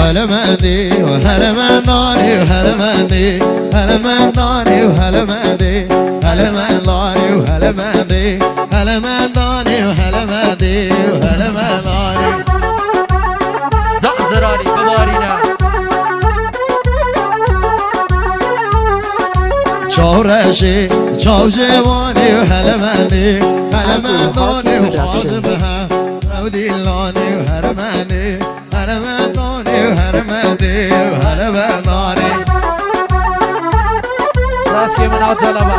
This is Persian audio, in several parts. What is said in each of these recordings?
هلا مندي وهلا منداني وهلا مندي هلا منداني وهلا مندي هلا منداني وهلا مندي هلا منداني وهلا مندي وهلا منداني دع زراري ببارينا شورشي شو جواني وهلا مندي هلا منداني وحازمها رودي لاني وهلا مندي هلا منداني وهلا مندي وهلا منداني راس كي من عالظلمة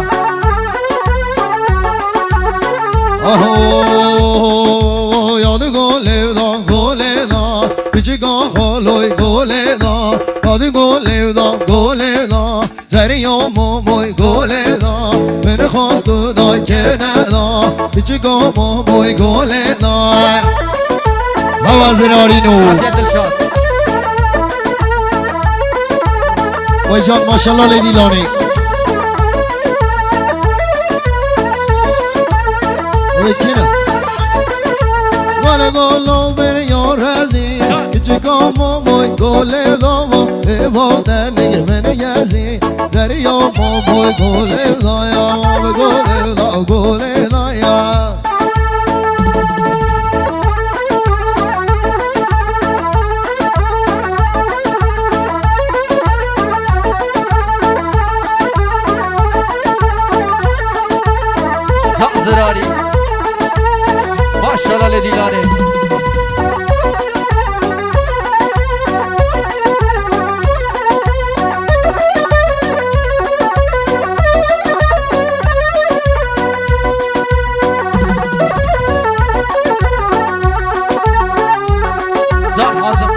اوه یاد گله دا بیچی گاه خالوی گله دا یاد گله دا زریا موی گله دا من خواست تو دای که ندا بیچی گاه موی گله دا وزرارینو عزیز دلشاد وای جان ماشالله لیدی لانی وای چینا ولی گلو بر یار هزی کچی کامو موی گله دا عبادت نگه من یزی دریا ما موی گله دا یا گله دا گله دا یا زراري ماشاءالله لديلاني زار حازم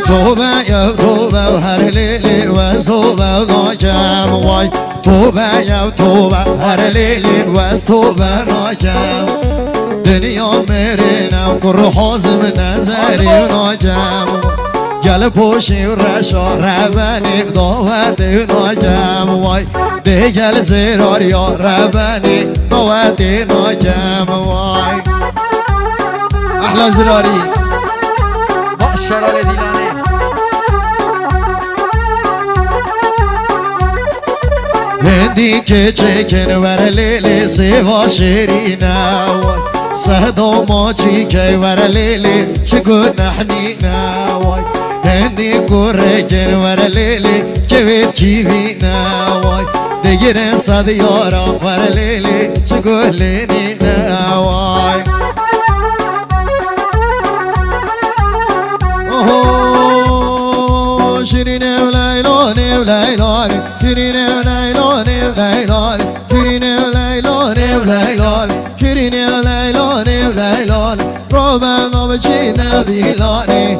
توبه یا توبه و هر لیلی و توبه و ناکم وای توبه یا توبه هر لیلی و توبه ناکم دنیا میرینم کر حازم نظری ناکم گل پوشی و رشا ربنی داوت ناکم وای ده گل زیرار یا ربنی داوت ناکم وای احلى زراري ماشاءالله لديلاني هندی که چکن ور لیلی سیوا شیرینا صدا ما چی که ور لیلی چکو نحنینا هندی کرکن ور لیلی کوید کیوینا دگیر صد یارا ور لیلی چکو لینینا وای شیرینه و لیلانه و لیلانه شیرینه و لیلانه و لیلانه شیرینه و لیلانه و لیلانه شیرینه و لیلانه و لیلانه روبن و بچینه دیلانه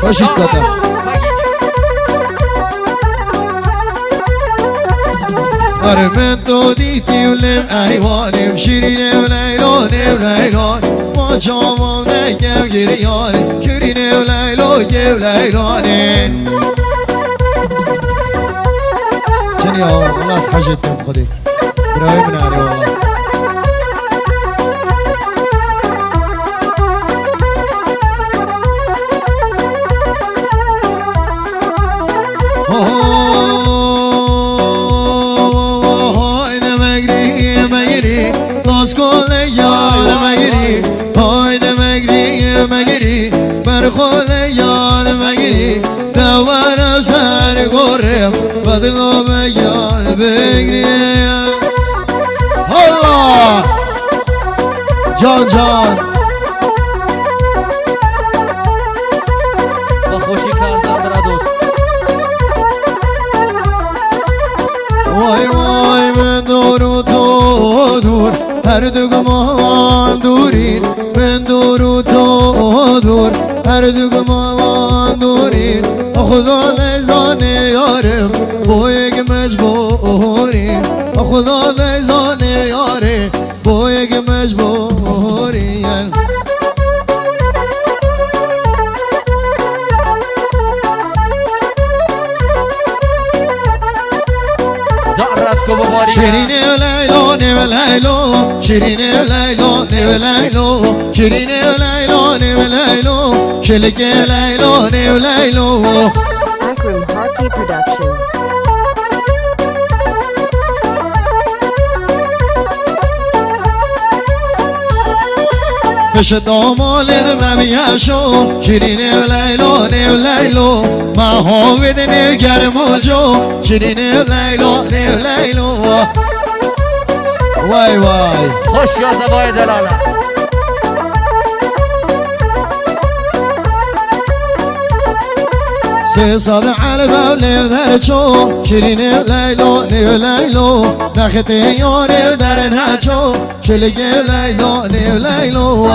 خوشید کتا آره من تو دیتی و لم ایوانم شیرینه و لیلانه و لیلانه ما جامم نگم گریانه شیرینه و لیلانه و لیلانه چنی ها الله از حاجت کن خودی برای من آره والله خود یاد مگیری دوار سر گرم بدلا به یاد بگیری الله جان جان با خوشی کردم برا دوست وای وای من دور و تو دور هر دو گمان دورین من دور و تو دور هر دو گمان دورین خدا نزان یارم با یک مجبوری خدا دیزان یاره با یک مجبوری دعرتكم بباري شيريني وليلو ني وليلو شيريني وليلو ني وليلو شيريني وليلو ني وليلو شلكي وليلو ني وليلو Akram Harkey Production. فش دامال ما بیاشو شیرینی و لیلا نی و لیلو ما هاوید نی گرم جو شیرینی و لیلا نی و لیلو وای وای خوش يا زبايا دلالة سه سال عربه و نی و در چو شیرینی و لیلا نی و لیلو نخت یاری و در نچو شلگی و لیلا نی و لیلو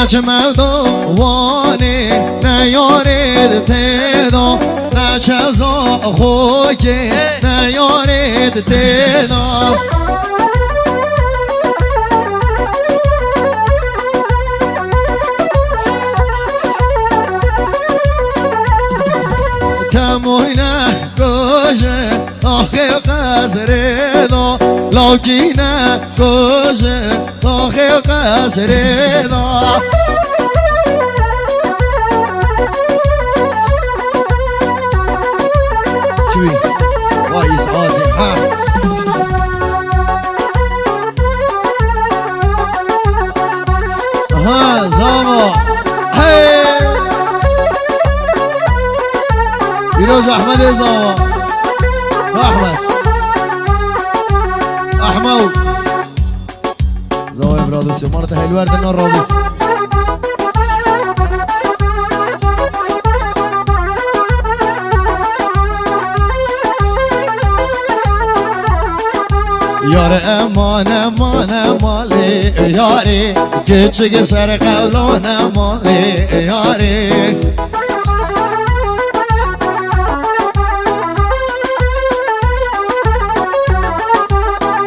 نچه مردم وانی نیارید تیدا نچه زا خوکی نیارید تیدا تموینه گوشه آخه قصره دا لاکینه گوشه آخه قصره دا چوی وایس آزی ها ها زاما هی فیروز احمد زاما احمد احمد زاما ابرادوسی مارت هیلو اردن رابط یار امان امان مالی یاری کچک سر قولان مالی یاری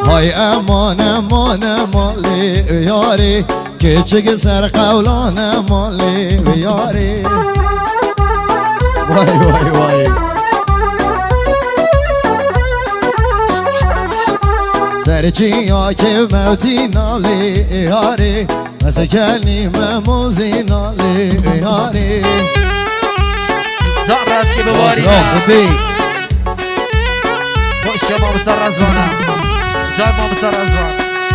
های امان امان مالی یاری کچک سر قولان مالی یاری وای وای وای سرچی ها که موتی نالی یاری مثل کلیم موزی نالی یاری دعرتكم بباري خوش يا ما مستر رزوانا جاي ما مستر رزوان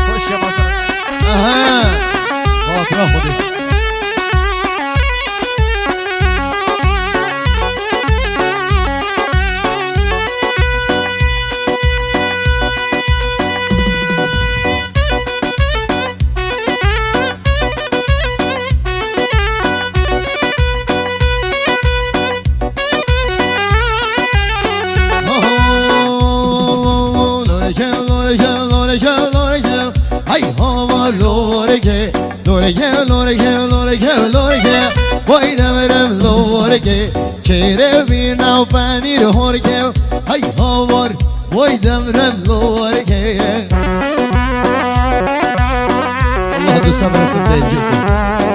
خوش يا ما مستر اها خاطره خودی لورگه وای دمرم لورگه چهره بینم پنیر هورگه های هاوار وای دمرم لورگه الله دوستان رسم دید